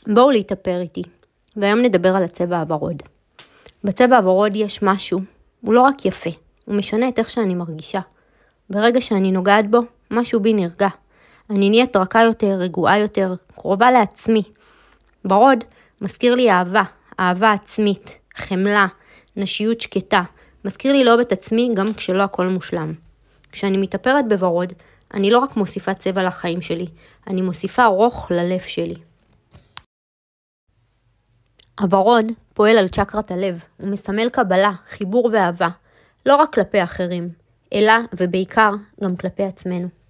בואו להתאפר איתי, והיום נדבר על הצבע הוורוד. בצבע הוורוד יש משהו, הוא לא רק יפה, הוא משנה את איך שאני מרגישה. ברגע שאני נוגעת בו, משהו בי נרגע. אני נהיית רכה יותר, רגועה יותר, קרובה לעצמי. ורוד מזכיר לי אהבה, אהבה עצמית, חמלה, נשיות שקטה. מזכיר לי לאהוב את עצמי גם כשלא הכל מושלם. כשאני מתאפרת בוורוד, אני לא רק מוסיפה צבע לחיים שלי, אני מוסיפה רוך ללב שלי. הוורוד פועל על צ'קרת הלב, הוא מסמל קבלה, חיבור ואהבה, לא רק כלפי אחרים, אלא ובעיקר גם כלפי עצמנו.